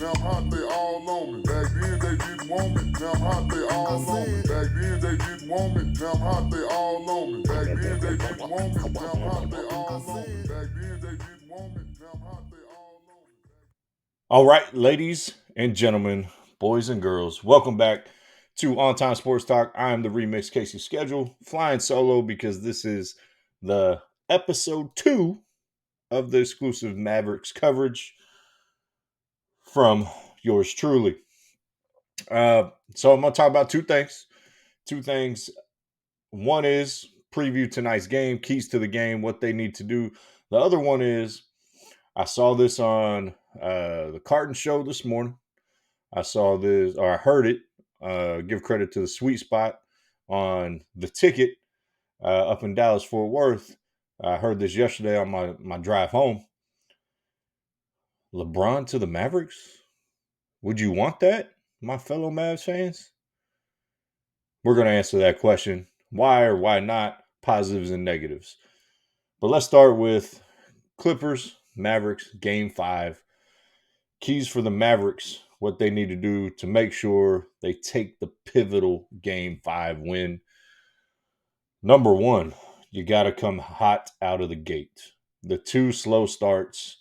now I'm hot, they all on me. Back then they didn't want me, now I'm hot, they all on me. Back then they didn't want me, now I'm hot, they all on me. Back then they didn't want me, now I'm hot, they all on me. Back then they didn't want me, now I'm hot, they all on me. All right, ladies and gentlemen, boys and girls, welcome back to On Time Sports Talk. I am the Remix Casey Schedule, flying solo because this is the episode 2 of the exclusive Mavericks coverage from yours truly. So I'm going to talk about two things. Two things. One is preview tonight's game, keys to the game, what they need to do. The other one is I saw this on the Carton Show this morning. I saw this, or I heard it. Give credit to the Sweet Spot on the ticket up in Dallas Fort Worth. I heard this yesterday on my drive home. LeBron to the Mavericks? Would you want that, my fellow Mavs fans? We're going to answer that question. Why or why not? Positives and negatives. But let's start with Clippers, Mavericks, Game 5. Keys for the Mavericks, what they need to do to make sure they take the pivotal Game 5 win. Number one, you got to come hot out of the gate. The two slow starts,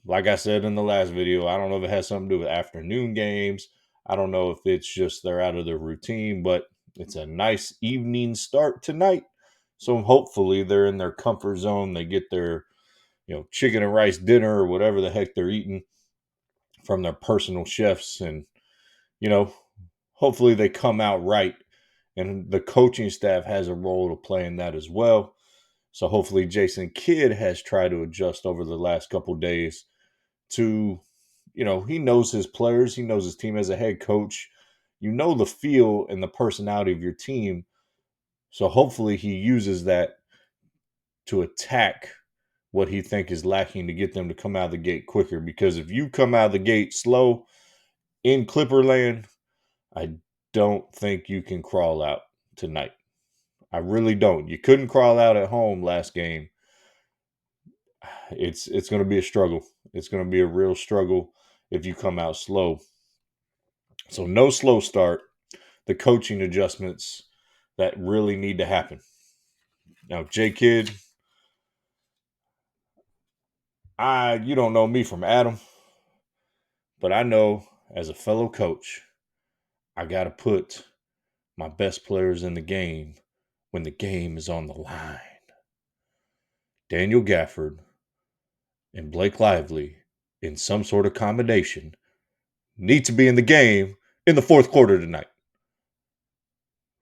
like I said in the last video, I don't know if it has something to do with afternoon games. I don't know if it's just they're out of their routine, but it's a nice evening start tonight. So hopefully they're in their comfort zone. They get their, chicken and rice dinner or whatever the heck they're eating from their personal chefs. And, you know, hopefully they come out right. And the coaching staff has a role to play in that as well. So hopefully Jason Kidd has tried to adjust over the last couple of days to, he knows his players, he knows his team as a head coach. You know the feel and the personality of your team. So hopefully he uses that to attack what he think is lacking to get them to come out of the gate quicker. Because if you come out of the gate slow in Clipperland, I don't think you can crawl out tonight. I really don't. You couldn't crawl out at home last game. It's going to be a struggle. It's going to be a real struggle if you come out slow. So no slow start. The coaching adjustments that really need to happen. Now, J Kidd, you don't know me from Adam, but I know as a fellow coach, I got to put my best players in the game when the game is on the line. Daniel Gafford and Blake Lively, in some sort of combination, need to be in the game in the fourth quarter tonight.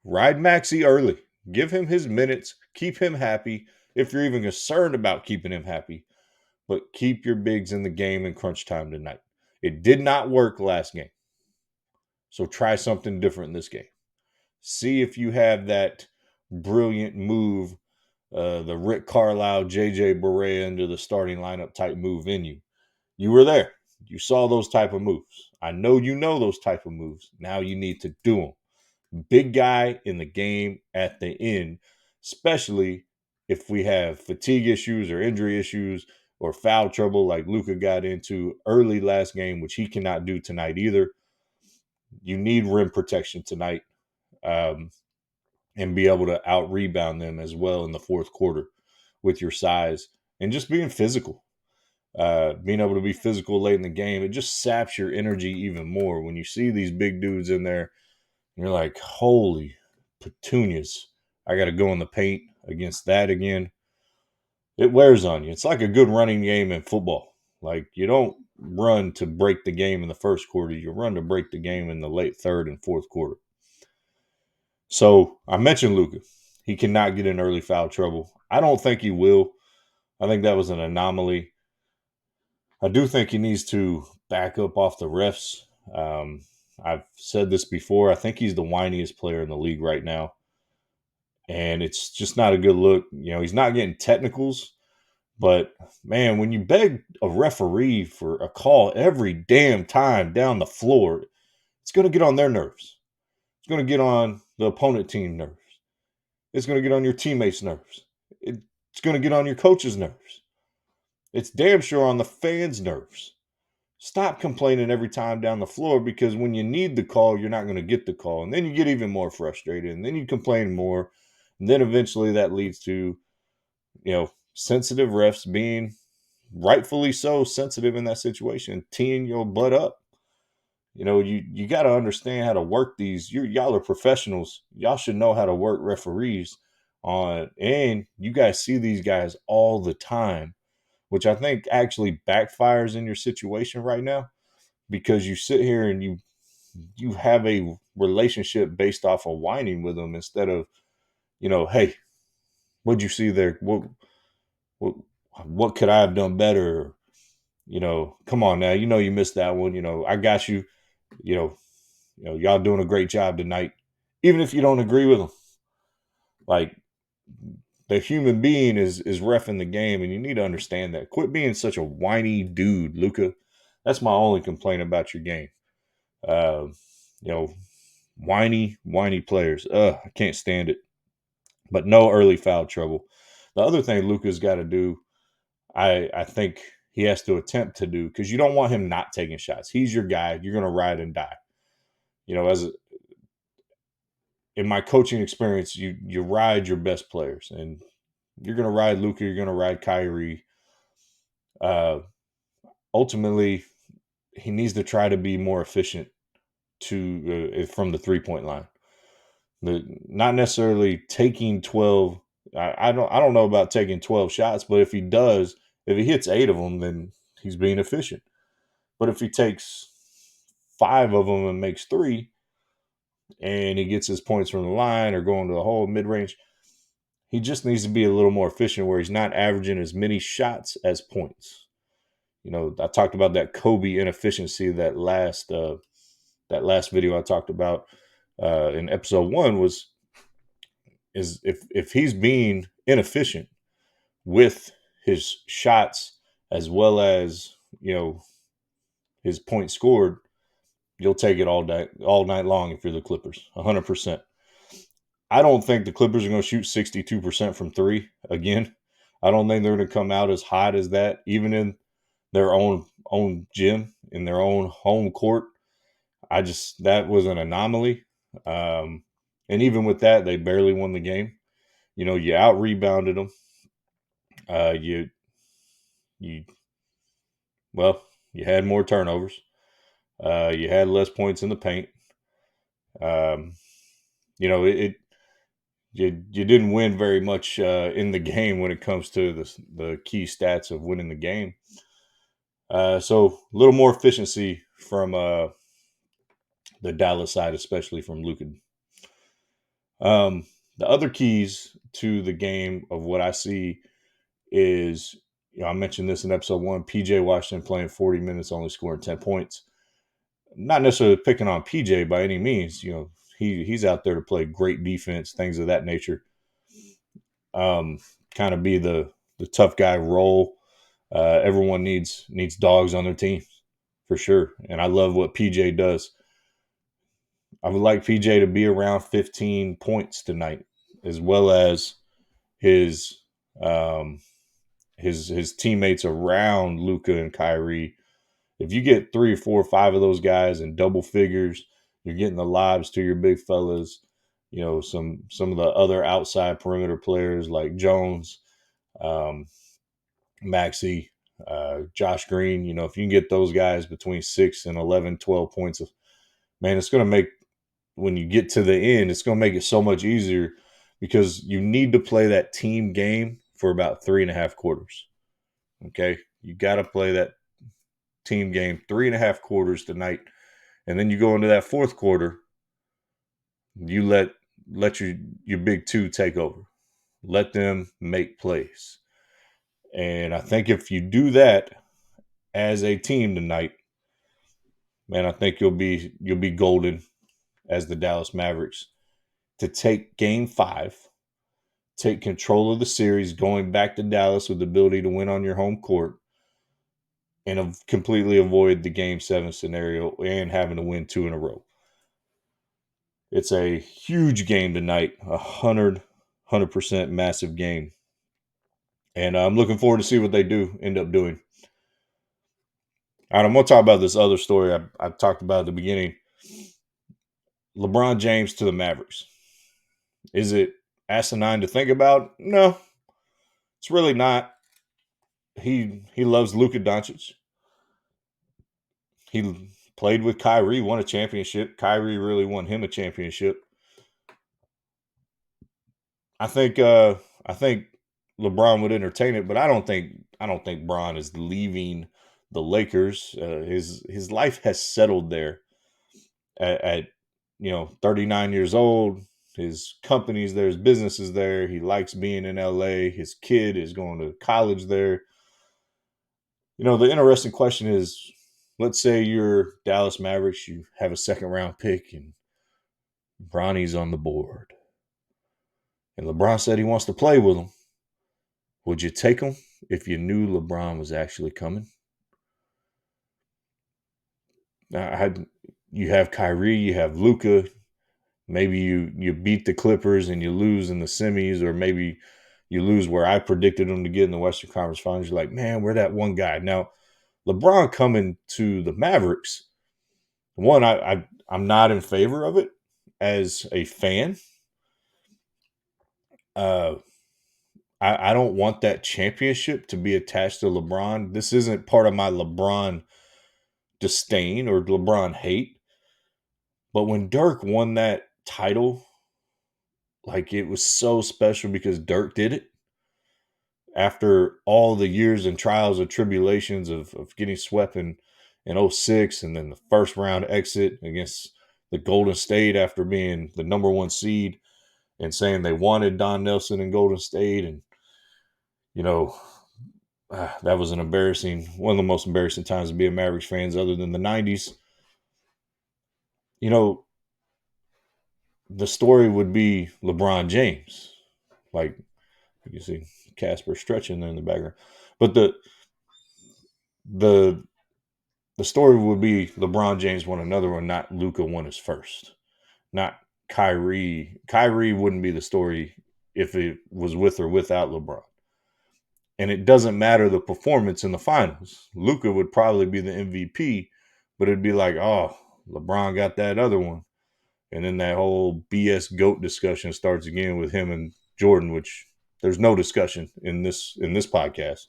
Ride Maxey early. Give him his minutes. Keep him happy. If you're even concerned about keeping him happy, but keep your bigs in the game in crunch time tonight. It did not work last game. So try something different in this game. See if you have that brilliant move, the Rick Carlisle, JJ Barea into the starting lineup type move in you. You were there. You saw those type of moves. I know you know those type of moves. Now you need to do them. Big guy in the game at the end, especially if we have fatigue issues or injury issues or foul trouble like Luka got into early last game, which he cannot do tonight either. You need rim protection tonight and be able to out rebound them as well in the fourth quarter with your size and just being physical. Being able to be physical late in the game, it just saps your energy even more when you see these big dudes in there. And you're like, holy petunias, I got to go in the paint against that again. It wears on you. It's like a good running game in football. Like you don't run to break the game in the first quarter. You run to break the game in the late third and fourth quarter. So I mentioned Luka. He cannot get in early foul trouble. I don't think he will. I think that was an anomaly. I do think he needs to back up off the refs. I've said this before. I think he's the whiniest player in the league right now. And it's just not a good look. He's not getting technicals. But, man, when you beg a referee for a call every damn time down the floor, it's going to get on their nerves. It's going to get on the opponent team nerves. It's going to get on your teammates' nerves. It's going to get on your coach's nerves. It's damn sure on the fans' nerves. Stop complaining every time down the floor, because when you need the call, you're not going to get the call. And then you get even more frustrated, and then you complain more. And then eventually that leads to, sensitive refs being rightfully so sensitive in that situation, teeing your butt up. You got to understand how to work these. Y'all are professionals. Y'all should know how to work referees and you guys see these guys all the time, which I think actually backfires in your situation right now, because you sit here and you have a relationship based off of whining with them instead of, hey, what'd you see there? What, what could I have done better? Come on now, you missed that one. I got you. You know, y'all doing a great job tonight, even if you don't agree with them. Like, the human being is reffing the game, and you need to understand that. Quit being such a whiny dude, Luka. That's my only complaint about your game. Uh, you know, whiny players. I can't stand it. But no early foul trouble. The other thing Luka's got to do, I think he has to attempt to do, because you don't want him not taking shots. He's your guy. You're going to ride and die. As in my coaching experience, you ride your best players, and you're going to ride Luka. You're going to ride Kyrie. Ultimately, he needs to try to be more efficient from the 3-point line. Not necessarily taking 12. I don't know about taking 12 shots, but if he hits 8 of them, then he's being efficient. But if he takes 5 of them and makes 3, and he gets his points from the line or going to the hole mid range, he just needs to be a little more efficient, where he's not averaging as many shots as points. I talked about that Kobe inefficiency that last video I talked about in episode 1 is if he's being inefficient with his shots as well as his points scored, you'll take it all night long if you're the Clippers. 100%. I don't think the Clippers are going to shoot 62% from 3 again. I don't think they're going to come out as hot as that, even in their own gym, in their own home court. That was an anomaly. And even with that, they barely won the game. You out rebounded them. You had more turnovers. You had less points in the paint. You didn't win very much in the game when it comes to the key stats of winning the game. So a little more efficiency from the Dallas side, especially from Luka. The other keys to the game of what I see is, I mentioned this in episode 1, PJ Washington playing 40 minutes, only scoring 10 points. Not necessarily picking on PJ by any means. He's out there to play great defense, things of that nature. Kind of be the tough guy role. Everyone needs dogs on their team, for sure. And I love what PJ does. I would like PJ to be around 15 points tonight, as well as his teammates around Luka and Kyrie. If you get 3 or 4 or 5 of those guys in double figures, you're getting the lobs to your big fellas. Some of the other outside perimeter players like Jones, Maxey, Josh Green. If you can get those guys between 6 and 11, 12 points, it's going to make, when you get to the end, it's going to make it so much easier, because you need to play that team game for about 3.5 quarters. Okay. You got to play that team game 3.5 quarters tonight. And then you go into that fourth quarter, you let your big two take over. Let them make plays. And I think if you do that as a team tonight, man, I think you'll be golden as the Dallas Mavericks to take game 5, take control of the series, going back to Dallas with the ability to win on your home court, and completely avoid the game 7 scenario and having to win 2 in a row. It's a huge game tonight, 100% massive game. And I'm looking forward to see what they end up doing. All right, I'm going to talk about this other story I talked about at the beginning. LeBron James to the Mavericks. Is it asinine to think about? No, it's really not. He loves Luka Doncic. He played with Kyrie, won a championship. Kyrie really won him a championship. I think LeBron would entertain it, but I don't think Bron is leaving the Lakers. His life has settled there at 39 years old. His company's there, his business is there. He likes being in LA. His kid is going to college there. The interesting question is, let's say you're Dallas Mavericks, you have a second round pick and Bronny's on the board. And LeBron said he wants to play with him. Would you take him if you knew LeBron was actually coming? You have Kyrie, you have Luka. Maybe you beat the Clippers and you lose in the semis, or maybe you lose where I predicted them to get in the Western Conference Finals. You're like, man, we're that one guy. Now, LeBron coming to the Mavericks, one, I'm not in favor of it as a fan. Uh, I don't want that championship to be attached to LeBron. This isn't part of my LeBron disdain or LeBron hate. But when Dirk won that title, like, it was so special because Dirk did it. After all the years and trials and tribulations of getting swept in 06, and then the first round exit against the Golden State after being the number one seed and saying they wanted Don Nelson in Golden State. And, you know, that was one of the most embarrassing times to be a Mavericks fans other than the 90s. You know, the story would be LeBron James. Like, you can see Casper stretching there in the background. But the the story would be LeBron James won another one, not Luka won his first. Not Kyrie. Kyrie wouldn't be the story if it was with or without LeBron. And it doesn't matter the performance in the finals. Luka would probably be the MVP, but it'd be like, oh, LeBron got that other one. And then that whole BS GOAT discussion starts again with him and Jordan, which there's no discussion in this podcast.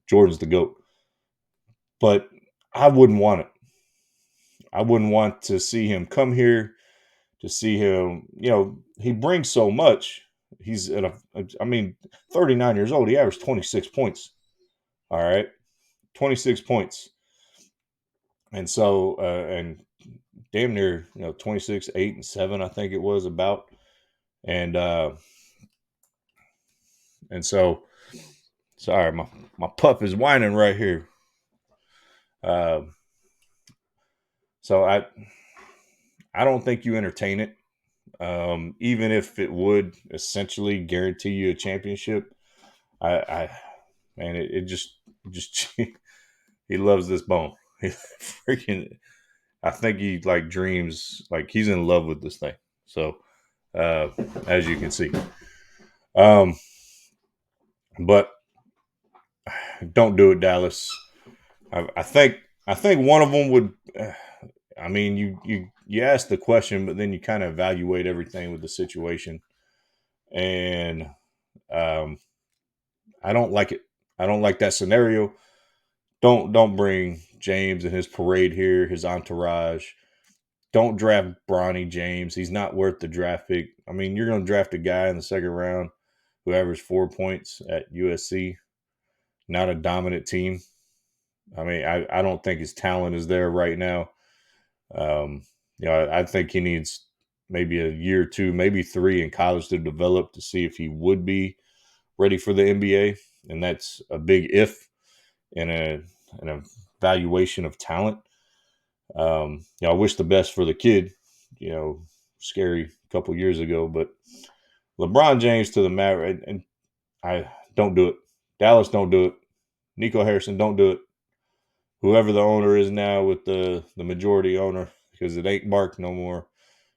Jordan's the GOAT. But I wouldn't want it. I wouldn't want to see him come here, to see him, he brings so much. He's 39 years old. He averaged 26 points. All right. 26 points. And so, and damn near, 26, 8, and 7, I think it was about. And so, sorry, my pup is whining right here. So I don't think you entertain it. Even if it would essentially guarantee you a championship, it just he loves this bone. He freaking, I think he like dreams, like he's in love with this thing. So, as you can see, but don't do it, Dallas. I think one of them would. You ask the question, but then you kind of evaluate everything with the situation, and I don't like it. I don't like that scenario. Don't bring James and his parade here, his entourage. Don't draft Bronny James. He's not worth the draft pick. I mean, you're going to draft a guy in the second round who averaged 4 points at USC, not a dominant team. I mean, I don't think his talent is there right now. I think he needs maybe a year or two, maybe 3 in college to develop to see if he would be ready for the NBA. And that's a big if in an evaluation of talent. I wish the best for the kid. Scary a couple years ago, but LeBron James to the Mavericks, and I don't do it. Dallas, don't do it. Nico Harrison, don't do it. Whoever the owner is now with the majority owner, because it ain't Mark no more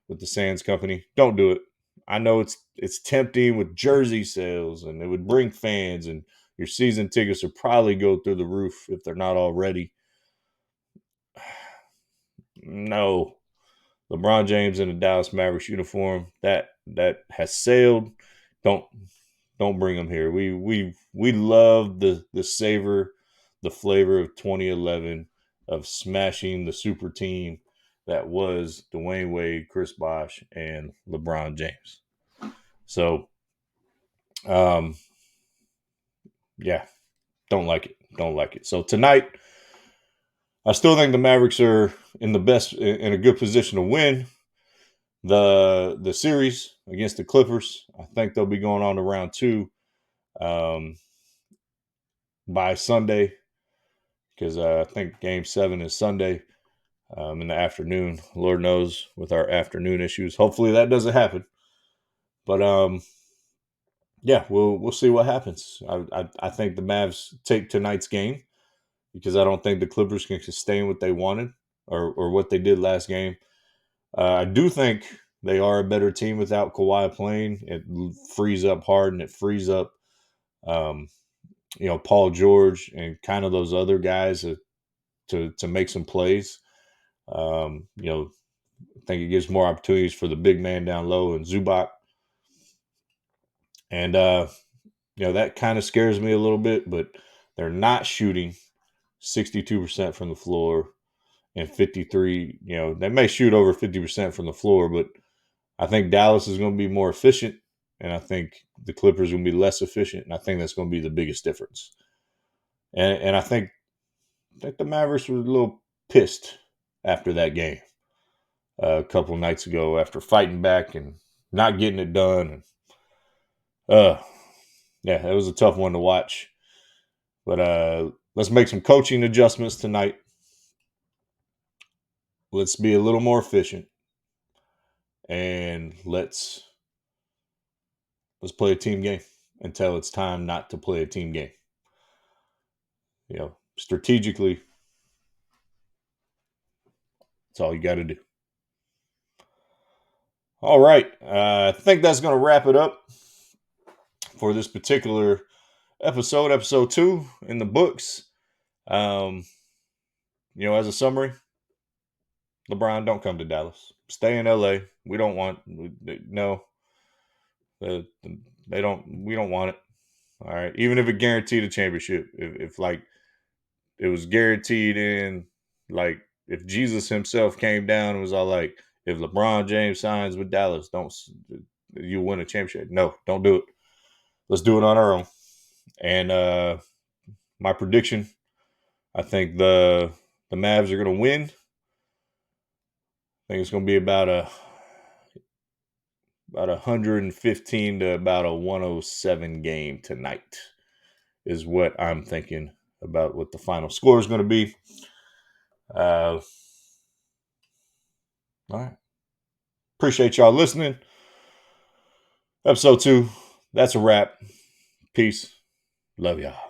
with the Sands company, don't do it. I know it's tempting with jersey sales, and it would bring fans, and your season tickets would probably go through the roof if they're not already. No. LeBron James in the Dallas Mavericks uniform, that has sailed. Don't bring him here. We love the savor, the flavor of 2011 of smashing the super team that was Dwayne Wade, Chris Bosh, and LeBron James. So, yeah, don't like it. Don't like it. So tonight, I still think the Mavericks are in a good position to win the series against the Clippers. I think they'll be going on to round 2 by Sunday, because I think Game 7 is Sunday in the afternoon. Lord knows with our afternoon issues. Hopefully that doesn't happen. But yeah, we'll see what happens. I think the Mavs take tonight's game, because I don't think the Clippers can sustain what they wanted or what they did last game. I do think they are a better team without Kawhi playing. It frees up Harden. It frees up, Paul George and kind of those other guys to make some plays. I think it gives more opportunities for the big man down low and Zubac. And, that kind of scares me a little bit, but they're not shooting 62% from the floor and 53. They may shoot over 50% from the floor, but I think Dallas is going to be more efficient, and I think the Clippers will be less efficient, and I think that's going to be the biggest difference. And I think the Mavericks were a little pissed after that game a couple of nights ago after fighting back and not getting it done. And, yeah, it was a tough one to watch. But let's make some coaching adjustments tonight. Let's be a little more efficient, and let's play a team game until it's time not to play a team game. Strategically, that's all you got to do. All right. I think that's going to wrap it up for this particular episode 2 in the books. As a summary, LeBron, don't come to Dallas. Stay in LA. We don't want, no, we don't want it. All right. Even if it guaranteed a championship, if like it was guaranteed in, like, if Jesus himself came down and was all like, if LeBron James signs with Dallas, you win a championship. No, don't do it. Let's do it on our own. And my prediction, I think the Mavs are going to win. I think it's going to be about 115 to about a 107 game tonight is what I'm thinking about what the final score is going to be. All right. Appreciate y'all listening. Episode 2, that's a wrap. Peace. Love y'all.